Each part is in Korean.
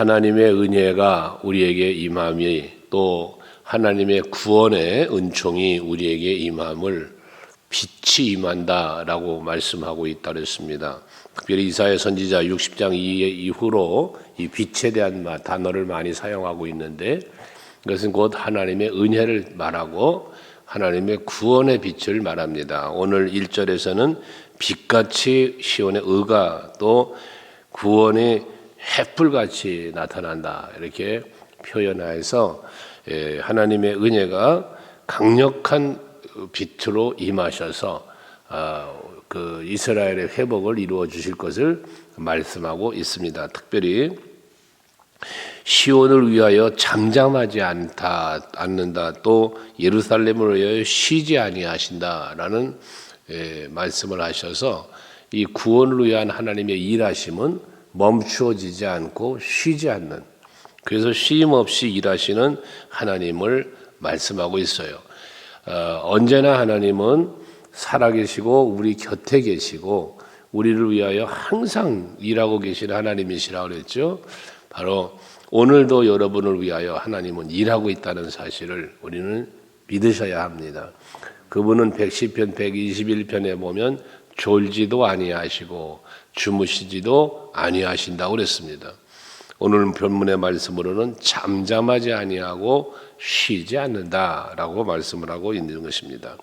하나님의 은혜가 우리에게 임함이 또 하나님의 구원의 은총이 우리에게 임함을 빛이 임한다라고 말씀하고 있다 그랬습니다. 특별히 이사야 선지자 60장 이후로 이 빛에 대한 단어를 많이 사용하고 있는데 이것은 곧 하나님의 은혜를 말하고 하나님의 구원의 빛을 말합니다. 오늘 1절에서는 빛같이 시온의 의가 또 구원의 햇불같이 나타난다 이렇게 표현해서 하나님의 은혜가 강력한 빛으로 임하셔서 그 이스라엘의 회복을 이루어 주실 것을 말씀하고 있습니다. 특별히 시온을 위하여 잠잠하지 않는다 또 예루살렘을 위하여 쉬지 아니하신다라는 말씀을 하셔서 이 구원을 위한 하나님의 일하심은 멈추어지지 않고 쉬지 않는, 그래서 쉼 없이 일하시는 하나님을 말씀하고 있어요. 언제나 하나님은 살아계시고 우리 곁에 계시고 우리를 위하여 항상 일하고 계시는 하나님이시라고 그랬죠. 바로 오늘도 여러분을 위하여 하나님은 일하고 있다는 사실을 우리는 믿으셔야 합니다. 그분은 110편 121편에 보면 졸지도 아니하시고 주무시지도 아니하신다고 그랬습니다. 오늘 본문의 말씀으로는 잠잠하지 아니하고 쉬지 않는다라고 말씀을 하고 있는 것입니다.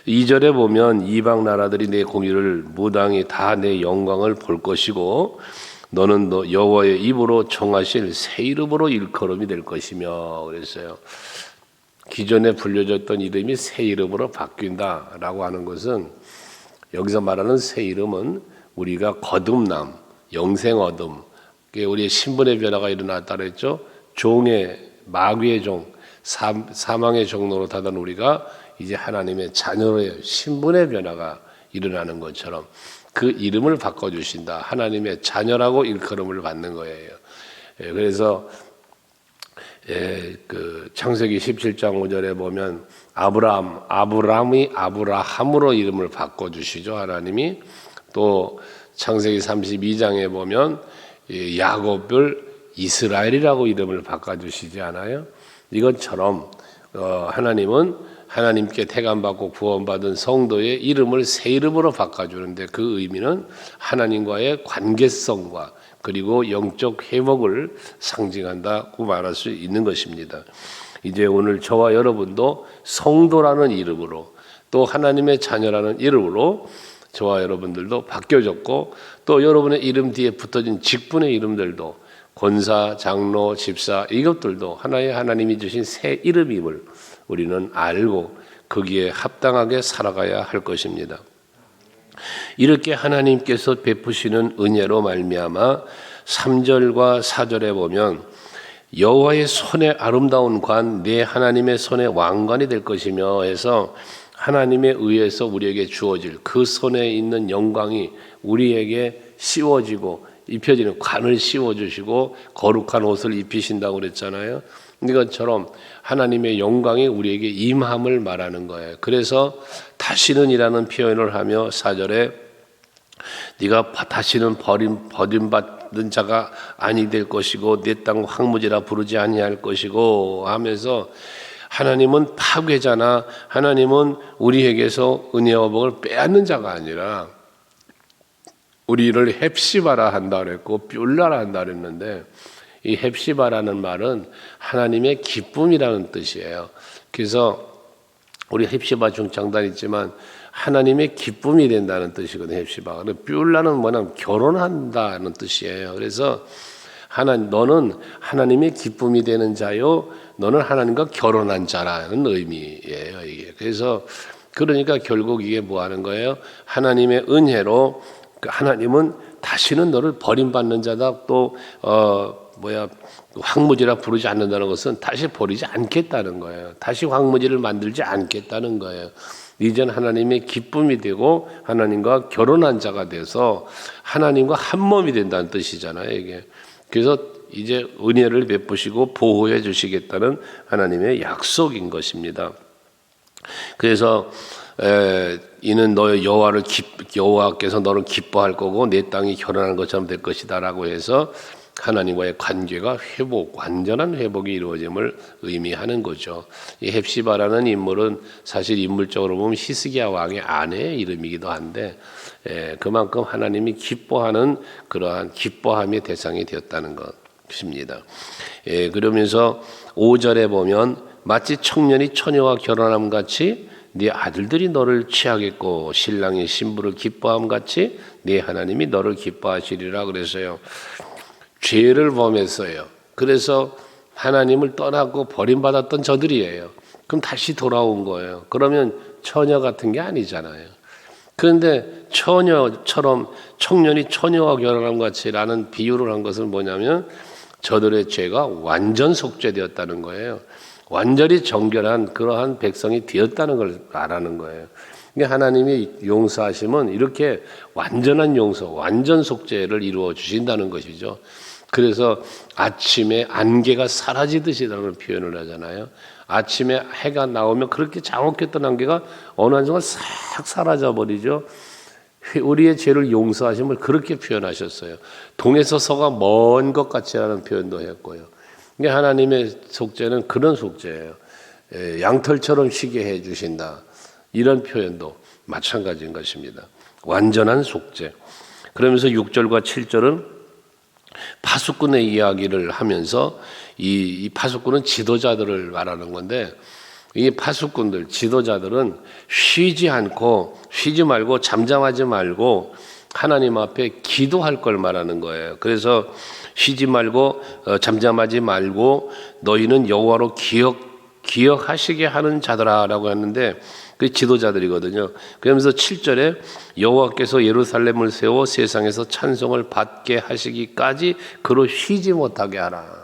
2절에 보면 이방 나라들이 내 공의를 무당히 다 내 영광을 볼 것이고 너는 너 여호와의 입으로 정하실 새 이름으로 일컬음이 될 것이며 그랬어요. 기존에 불려졌던 이름이 새 이름으로 바뀐다라고 하는 것은 여기서 말하는 새 이름은 우리가 거듭남, 영생 얻음, 우리의 신분의 변화가 일어났다 그랬죠. 종의 마귀의 종, 사망의 종로로 타던 우리가 이제 하나님의 자녀의 신분의 변화가 일어나는 것처럼 그 이름을 바꿔주신다. 하나님의 자녀라고 일컬음을 받는 거예요. 그래서 그 창세기 17장 5절에 보면 아브라함이 아브라함으로 이름을 바꿔주시죠. 하나님이 또 창세기 32장에 보면 야곱을 이스라엘이라고 이름을 바꿔주시지 않아요? 이것처럼 하나님은 하나님께 택함받고 구원받은 성도의 이름을 새 이름으로 바꿔주는데 그 의미는 하나님과의 관계성과 그리고 영적 회복을 상징한다고 말할 수 있는 것입니다. 이제 오늘 저와 여러분도 성도라는 이름으로 또 하나님의 자녀라는 이름으로 저와 여러분들도 바뀌어졌고 또 여러분의 이름 뒤에 붙어진 직분의 이름들도 권사, 장로, 집사 이것들도 하나의 하나님이 주신 새 이름임을 우리는 알고 거기에 합당하게 살아가야 할 것입니다. 이렇게 하나님께서 베푸시는 은혜로 말미암아 3절과 4절에 보면 여호와의 손의 아름다운 관 내 하나님의 손의 왕관이 될 것이며 해서 하나님에 의해서 우리에게 주어질 그 손에 있는 영광이 우리에게 씌워지고 입혀지는 관을 씌워주시고 거룩한 옷을 입히신다고 그랬잖아요. 이것처럼 하나님의 영광이 우리에게 임함을 말하는 거예요. 그래서 다시는이라는 표현을 하며 4절에 네가 다시는 버림받는 자가 아니 될 것이고 내 땅 황무지라 부르지 아니할 것이고 하면서 하나님은 파괴자나 하나님은 우리에게서 은혜와 복을 빼앗는 자가 아니라 우리를 헵시바라 한다 그랬고 뷸라라 한다 그랬는데 이 헵시바라는 말은 하나님의 기쁨이라는 뜻이에요. 그래서 우리 헵시바 중창단 있지만 하나님의 기쁨이 된다는 뜻이거든요. 헵시바가. 뷸라는 뭐냐면 결혼한다는 뜻이에요. 그래서 너는 하나님의 기쁨이 되는 자요, 너는 하나님과 결혼한 자라는 의미예요. 이게. 그래서 그러니까 결국 이게 뭐 하는 거예요? 하나님의 은혜로 하나님은 다시는 너를 버림받는 자다 또 황무지라 부르지 않는다는 것은 다시 버리지 않겠다는 거예요. 다시 황무지를 만들지 않겠다는 거예요. 이젠 하나님의 기쁨이 되고 하나님과 결혼한 자가 돼서 하나님과 한 몸이 된다는 뜻이잖아요. 이게. 그래서 이제 은혜를 베푸시고 보호해 주시겠다는 하나님의 약속인 것입니다. 그래서 이는 너의 여호와께서 너를 기뻐할 거고 내 땅이 결혼한 것처럼 될 것이다라고 해서 하나님과의 관계가 완전한 회복이 이루어짐을 의미하는 거죠. 이 헵시바라는 인물은 사실 인물적으로 보면 히스기야 왕의 아내의 이름이기도 한데 그만큼 하나님이 기뻐하는 그러한 기뻐함의 대상이 되었다는 것입니다. 그러면서 5절에 보면 마치 청년이 처녀와 결혼함 같이 네 아들들이 너를 취하겠고 신랑이 신부를 기뻐함 같이 네 하나님이 너를 기뻐하시리라 그래서요. 죄를 범했어요. 그래서 하나님을 떠나고 버림받았던 저들이에요. 그럼 다시 돌아온 거예요. 그러면 처녀 같은 게 아니잖아요. 그런데 처녀처럼 청년이 처녀와 결혼함 같이라는 비유를 한 것은 뭐냐면 저들의 죄가 완전 속죄되었다는 거예요. 완전히 정결한 그러한 백성이 되었다는 걸 말하는 거예요. 하나님이 용서하심은 이렇게 완전한 용서, 완전 속죄를 이루어 주신다는 것이죠. 그래서 아침에 안개가 사라지듯이라는 표현을 하잖아요. 아침에 해가 나오면 그렇게 잠옥했던 안개가 어느 한 순간 싹 사라져 버리죠. 우리의 죄를 용서하심을 그렇게 표현하셨어요. 동에서 서가 먼 것 같이라는 표현도 했고요. 하나님의 속죄는 그런 속죄예요. 양털처럼 쉬게 해주신다. 이런 표현도 마찬가지인 것입니다. 완전한 속죄. 그러면서 6절과 7절은 파수꾼의 이야기를 하면서 이 파수꾼은 지도자들을 말하는 건데 이 파수꾼들, 지도자들은 쉬지 말고 잠잠하지 말고 하나님 앞에 기도할 걸 말하는 거예요. 그래서 쉬지 말고 잠잠하지 말고 너희는 여호와로 기억하시게 하는 자들아라고 했는데 그 지도자들이거든요. 그러면서 7절에 여호와께서 예루살렘을 세워 세상에서 찬송을 받게 하시기까지 그로 쉬지 못하게 하라.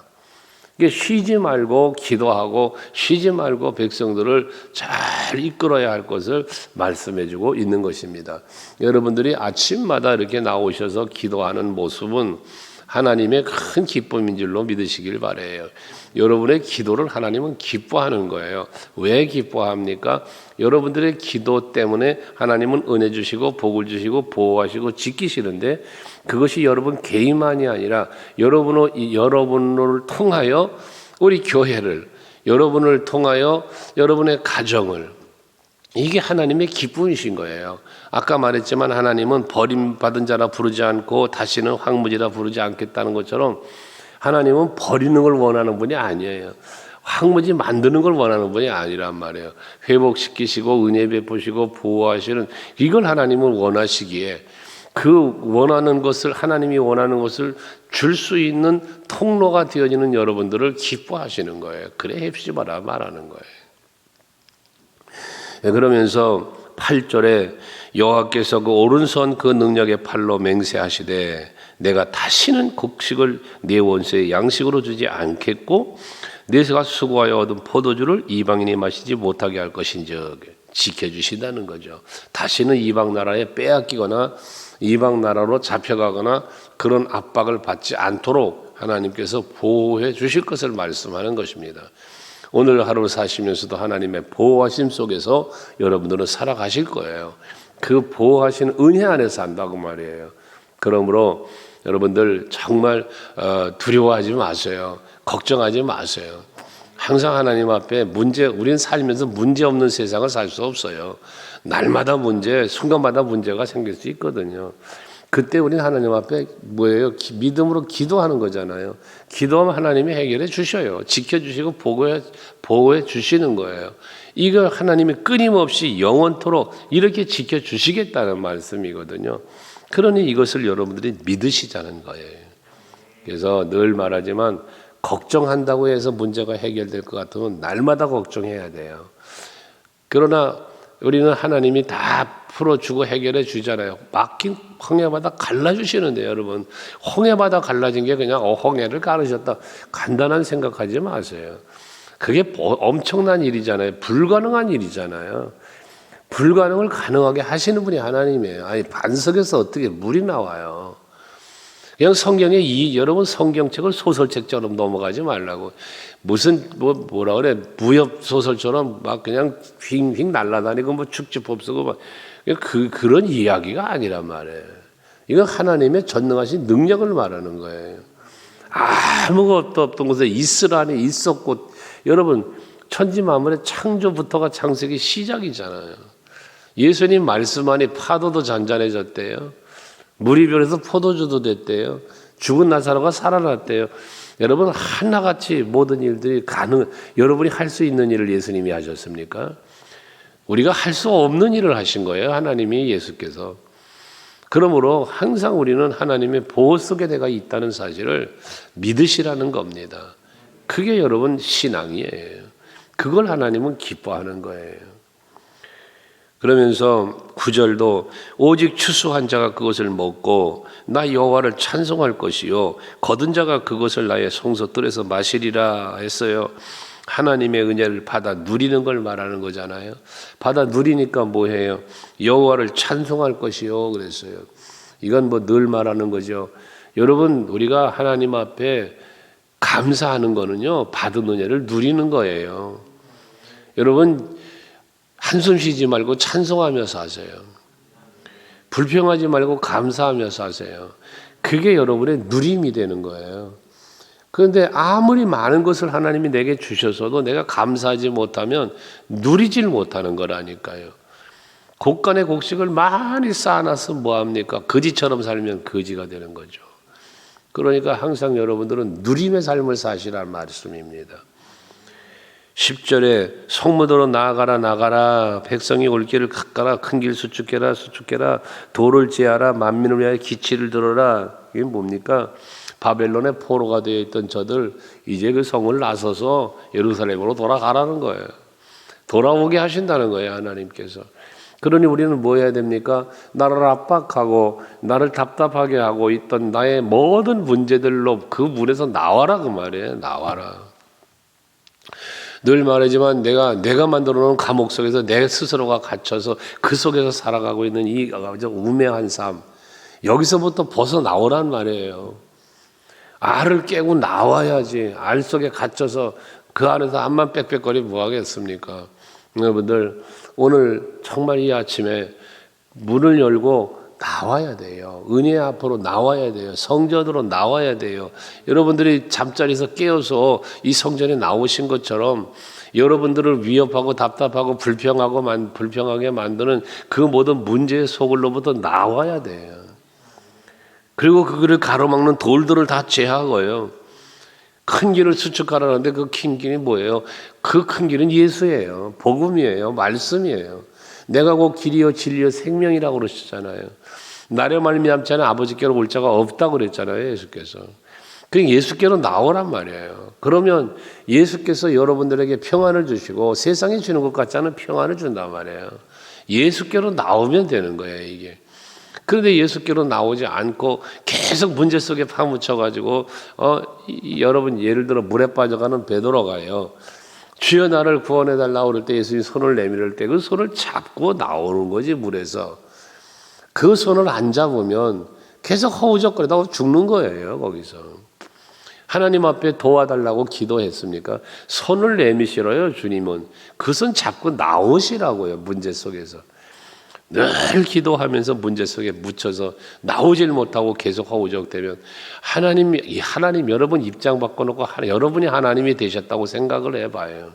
쉬지 말고 기도하고 쉬지 말고 백성들을 잘 이끌어야 할 것을 말씀해주고 있는 것입니다. 여러분들이 아침마다 이렇게 나오셔서 기도하는 모습은 하나님의 큰 기쁨인 줄로 믿으시길 바라요. 여러분의 기도를 하나님은 기뻐하는 거예요. 왜 기뻐합니까? 여러분들의 기도 때문에 하나님은 은혜 주시고 복을 주시고 보호하시고 지키시는데 그것이 여러분 개인만이 아니라 여러분을 통하여 우리 교회를, 여러분을 통하여 여러분의 가정을, 이게 하나님의 기쁨이신 거예요. 아까 말했지만 하나님은 버림받은 자라 부르지 않고 다시는 황무지라 부르지 않겠다는 것처럼 하나님은 버리는 걸 원하는 분이 아니에요. 황무지 만드는 걸 원하는 분이 아니란 말이에요. 회복시키시고 은혜 베푸시고 보호하시는 이걸 하나님은 원하시기에 그 원하는 것을 하나님이 원하는 것을 줄 수 있는 통로가 되어지는 여러분들을 기뻐하시는 거예요. 그래 헵시바라 말하는 거예요. 그러면서 8절에 여호와께서 그 오른손 그 능력의 팔로 맹세하시되 내가 다시는 곡식을 네 원수의 양식으로 주지 않겠고 내가 수고하여 얻은 포도주를 이방인이 마시지 못하게 할 것인즉 지켜주신다는 거죠. 다시는 이방 나라에 빼앗기거나 이방 나라로 잡혀가거나 그런 압박을 받지 않도록 하나님께서 보호해 주실 것을 말씀하는 것입니다. 오늘 하루 사시면서도 하나님의 보호하심 속에서 여러분들은 살아가실 거예요. 그 보호하신 은혜 안에서 산다고 말이에요. 그러므로 여러분들 정말 두려워하지 마세요. 걱정하지 마세요. 항상 하나님 앞에 우리는 살면서 문제 없는 세상을 살 수 없어요. 날마다 순간마다 문제가 생길 수 있거든요. 그때 우리는 하나님 앞에 믿음으로 기도하는 거잖아요. 기도하면 하나님이 해결해 주셔요. 지켜주시고 보호해 주시는 거예요. 이거 하나님이 끊임없이 영원토록 이렇게 지켜주시겠다는 말씀이거든요. 그러니 이것을 여러분들이 믿으시자는 거예요. 그래서 늘 말하지만 걱정한다고 해서 문제가 해결될 것 같으면 날마다 걱정해야 돼요. 그러나 우리는 하나님이 다 풀어주고 해결해 주잖아요. 막힌 홍해바다 갈라주시는데 여러분 홍해바다 갈라진 게 그냥 홍해를 가르셨다 간단한 생각하지 마세요. 그게 엄청난 일이잖아요. 불가능한 일이잖아요. 불가능을 가능하게 하시는 분이 하나님이에요. 아니 반석에서 어떻게 물이 나와요. 그냥 여러분 성경책을 소설책처럼 넘어가지 말라고. 무슨 뭐라 그래 무협 소설처럼 막 그냥 휙휙 날아다니고 축지법 쓰고 막 그런 이야기가 아니란 말이에요. 이건 하나님의 전능하신 능력을 말하는 거예요. 아무것도 없던 곳에 있으라니 있었고, 여러분 천지 만물의 창조부터가 창세기 시작이잖아요. 예수님 말씀 안에 파도도 잔잔해졌대요. 물이 변해서 포도주도 됐대요. 죽은 나사로가 살아났대요. 여러분 하나같이 모든 일들이 여러분이 할 수 있는 일을 예수님이 하셨습니까? 우리가 할 수 없는 일을 하신 거예요. 하나님이, 예수께서. 그러므로 항상 우리는 하나님의 보호 속에 내가 있다는 사실을 믿으시라는 겁니다. 그게 여러분 신앙이에요. 그걸 하나님은 기뻐하는 거예요. 그러면서 9절도 오직 추수한 자가 그것을 먹고 나 여호와를 찬송할 것이요 거둔 자가 그것을 나의 성소뜰에서 마시리라 했어요. 하나님의 은혜를 받아 누리는 걸 말하는 거잖아요. 받아 누리니까 뭐해요? 여호와를 찬송할 것이요 그랬어요. 이건 뭐 늘 말하는 거죠. 여러분 우리가 하나님 앞에 감사하는 거는요, 받은 은혜를 누리는 거예요. 여러분 한숨 쉬지 말고 찬송하며 사세요. 불평하지 말고 감사하며 사세요. 그게 여러분의 누림이 되는 거예요. 그런데 아무리 많은 것을 하나님이 내게 주셔서도 내가 감사하지 못하면 누리질 못하는 거라니까요. 곡간의 곡식을 많이 쌓아놔서 뭐합니까? 거지처럼 살면 거지가 되는 거죠. 그러니까 항상 여러분들은 누림의 삶을 사시라는 말씀입니다. 10절에 성문으로 나아가라 백성이 올 길을 깎아라 큰 길 수축해라 도를 제하라 만민을 위하여 기치를 들어라. 이게 뭡니까? 바벨론의 포로가 되어 있던 저들 이제 그 성을 나서서 예루살렘으로 돌아가라는 거예요. 돌아오게 하신다는 거예요, 하나님께서. 그러니 우리는 뭐 해야 됩니까? 나를 압박하고 나를 답답하게 하고 있던 나의 모든 문제들로 그 문에서 나와라 그 말이에요. 나와라. 늘 말하지만 내가 만들어 놓은 감옥 속에서 내 스스로가 갇혀서 그 속에서 살아가고 있는 이 우매한 삶, 여기서부터 벗어나오란 말이에요. 알을 깨고 나와야지. 알 속에 갇혀서 그 안에서 암만 빽빽거리 뭐 하겠습니까? 여러분들 오늘 정말 이 아침에 문을 열고 나와야 돼요. 은혜 앞으로 나와야 돼요. 성전으로 나와야 돼요. 여러분들이 잠자리에서 깨어서 이 성전에 나오신 것처럼 여러분들을 위협하고 답답하고 불평하게 만드는 그 모든 문제의 속으로부터 나와야 돼요. 그리고 그거를 가로막는 돌들을 다 제하고요. 큰 길을 수축하라는데 그 큰 길이 뭐예요? 그 큰 길은 예수예요. 복음이에요. 말씀이에요. 내가 곧 길이요 진리요 생명이라고 그러시잖아요. 나를 말미암지 않은 아버지께로 올 자가 없다고 그랬잖아요, 예수께서. 그러니까 예수께로 나오란 말이에요. 그러면 예수께서 여러분들에게 평안을 주시고 세상에 주는 것 같지 않은 평안을 준단 말이에요. 예수께로 나오면 되는 거예요, 이게. 그런데 예수께로 나오지 않고 계속 문제 속에 파묻혀가지고 여러분 예를 들어 물에 빠져가는 베드로가요. 주여 나를 구원해달라고 그럴 때 예수님이 손을 내밀을 때 그 손을 잡고 나오는 거지, 물에서. 그 손을 안 잡으면 계속 허우적거리다가 죽는 거예요, 거기서. 하나님 앞에 도와달라고 기도했습니까? 손을 내미시러요, 주님은. 그 손 잡고 나오시라고요, 문제 속에서. 늘 기도하면서 문제 속에 묻혀서 나오질 못하고 계속 허우적대면 하나님 여러분 입장 바꿔놓고 여러분이 하나님이 되셨다고 생각을 해봐요.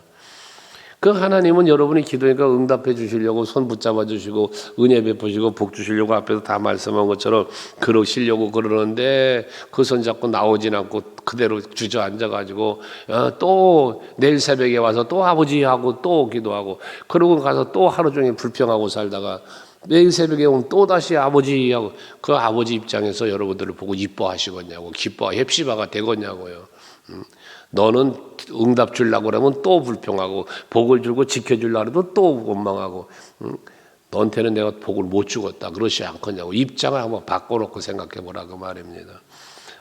그 하나님은 여러분이 기도니까 응답해 주시려고 손 붙잡아 주시고 은혜 베푸시고 복 주시려고 앞에서 다 말씀한 것처럼 그러시려고 그러는데 그 손 잡고 나오진 않고 그대로 주저앉아가지고 또 내일 새벽에 와서 또 아버지하고 또 기도하고 그러고 가서 또 하루 종일 불평하고 살다가 내일 새벽에 오면 또다시 아버지하고 그 아버지 입장에서 여러분들을 보고 이뻐하시겠냐고 헵시바가 되겠냐고요. 너는 응답 주려고 그러면 또 불평하고 복을 주고 지켜주려고 해도 또 원망하고 너한테는 내가 복을 못 주겠다 그러지 않겠냐고 입장을 한번 바꿔놓고 생각해 보라 그 말입니다.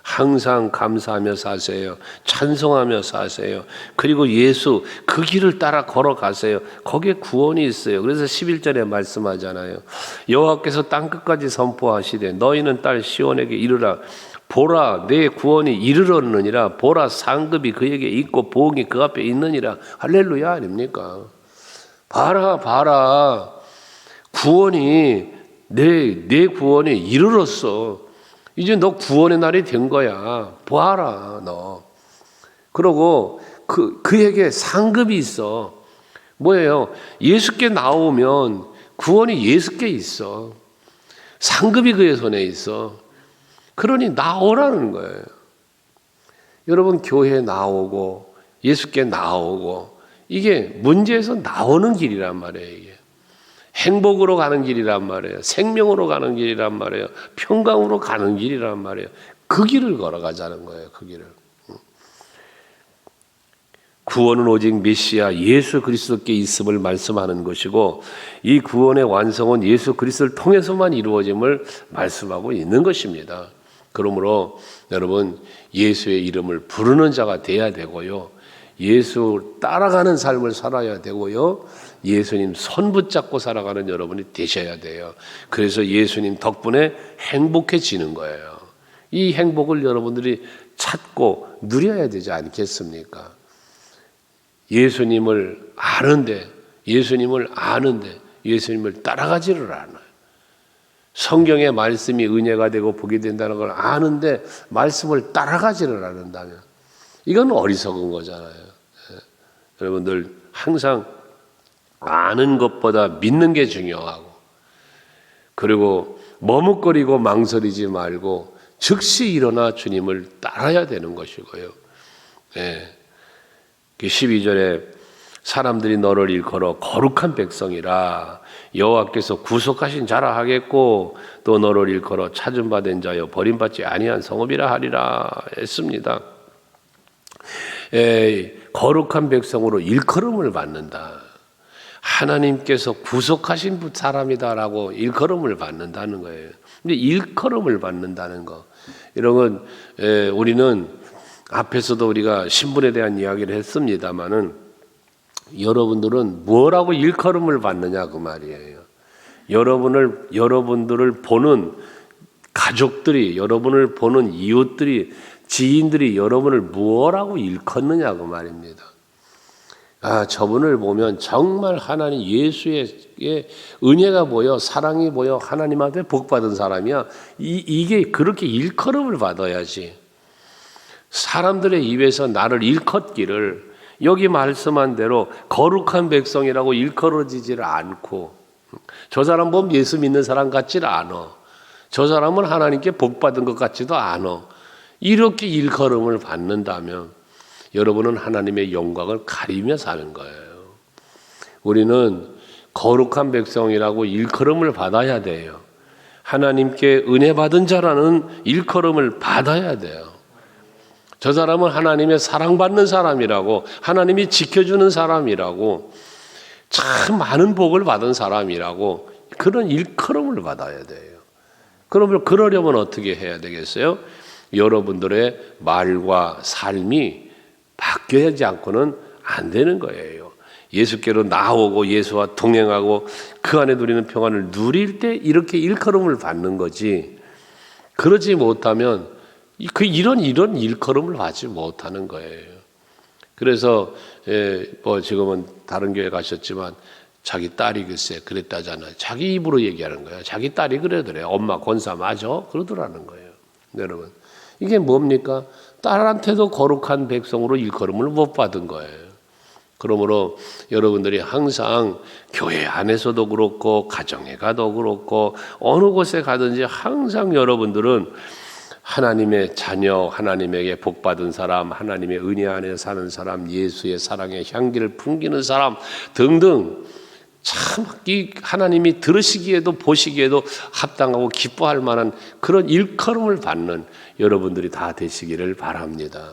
항상 감사하며 사세요. 찬송하며 사세요. 그리고 예수 그 길을 따라 걸어가세요. 거기에 구원이 있어요. 그래서 11절에 말씀하잖아요. 여호와께서 땅끝까지 선포하시되 너희는 딸 시온에게 이르라. 보라 내 구원이 이르렀느니라. 보라 상급이 그에게 있고 복이 그 앞에 있느니라. 할렐루야 아닙니까? 봐라 구원이 내 구원이 이르렀어. 이제 너 구원의 날이 된 거야. 보아라, 너. 그러고 그에게 상급이 있어. 뭐예요? 예수께 나오면 구원이 예수께 있어. 상급이 그의 손에 있어. 그러니 나오라는 거예요. 여러분, 교회에 나오고 예수께 나오고 이게 문제에서 나오는 길이란 말이에요. 이게 행복으로 가는 길이란 말이에요. 생명으로 가는 길이란 말이에요. 평강으로 가는 길이란 말이에요. 그 길을 걸어가자는 거예요. 그 길을. 구원은 오직 메시아 예수 그리스도께 있음을 말씀하는 것이고, 이 구원의 완성은 예수 그리스도를 통해서만 이루어짐을 말씀하고 있는 것입니다. 그러므로 여러분, 예수의 이름을 부르는 자가 돼야 되고요, 예수 따라가는 삶을 살아야 되고요, 예수님 손 붙잡고 살아가는 여러분이 되셔야 돼요. 그래서 예수님 덕분에 행복해지는 거예요. 이 행복을 여러분들이 찾고 누려야 되지 않겠습니까? 예수님을 아는데 예수님을 따라가지를 않아요. 성경의 말씀이 은혜가 되고 복이 된다는 걸 아는데 말씀을 따라가지를 않는다면 이건 어리석은 거잖아요. 여러분들 항상 아는 것보다 믿는 게 중요하고, 그리고 머뭇거리고 망설이지 말고 즉시 일어나 주님을 따라야 되는 것이고요. 12절에 사람들이 너를 일컬어 거룩한 백성이라 여호와께서 구속하신 자라 하겠고, 또 너를 일컬어 찾음 받은 자여 버림받지 아니한 성읍이라 하리라 했습니다. 거룩한 백성으로 일컬음을 받는다. 하나님께서 구속하신 사람이다라고 일컬음을 받는다는 거예요. 근데 일컬음을 받는다는 거, 이런 건 우리는 앞에서도 우리가 신분에 대한 이야기를 했습니다마는, 여러분들은 뭐라고 일컬음을 받느냐 그 말이에요. 여러분들을 보는 가족들이, 여러분을 보는 이웃들이, 지인들이 여러분을 뭐라고 일컫느냐 그 말입니다. 저분을 보면 정말 하나님 예수의 은혜가 보여, 사랑이 보여, 하나님한테 복받은 사람이야. 이게 그렇게 일컬음을 받아야지. 사람들의 입에서 나를 일컫기를, 여기 말씀한 대로 거룩한 백성이라고 일컬어지지를 않고, 저 사람 보면 예수 믿는 사람 같지를 않아, 저 사람은 하나님께 복받은 것 같지도 않아, 이렇게 일컬음을 받는다면 여러분은 하나님의 영광을 가리며 사는 거예요. 우리는 거룩한 백성이라고 일컬음을 받아야 돼요. 하나님께 은혜 받은 자라는 일컬음을 받아야 돼요. 저 사람은 하나님의 사랑받는 사람이라고, 하나님이 지켜주는 사람이라고, 참 많은 복을 받은 사람이라고, 그런 일컬음을 받아야 돼요. 그러면 그러려면 어떻게 해야 되겠어요? 여러분들의 말과 삶이 바뀌어야지 않고는 안 되는 거예요. 예수께로 나오고 예수와 동행하고 그 안에 누리는 평안을 누릴 때 이렇게 일컬음을 받는 거지, 그러지 못하면 이런 일컬음을 받지 못하는 거예요. 그래서 지금은 다른 교회 가셨지만 자기 딸이 글쎄 그랬다잖아요. 자기 입으로 얘기하는 거예요. 자기 딸이 그러더래요. 엄마 권사 맞아? 그러더라는 거예요. 여러분, 이게 뭡니까? 딸한테도 거룩한 백성으로 일컬음을 못 받은 거예요. 그러므로 여러분들이 항상 교회 안에서도 그렇고 가정에 가도 그렇고 어느 곳에 가든지 항상 여러분들은 하나님의 자녀, 하나님에게 복받은 사람, 하나님의 은혜 안에 사는 사람, 예수의 사랑의 향기를 풍기는 사람 등등, 참 이 하나님이 들으시기에도 보시기에도 합당하고 기뻐할 만한 그런 일컬음을 받는 여러분들이 다 되시기를 바랍니다.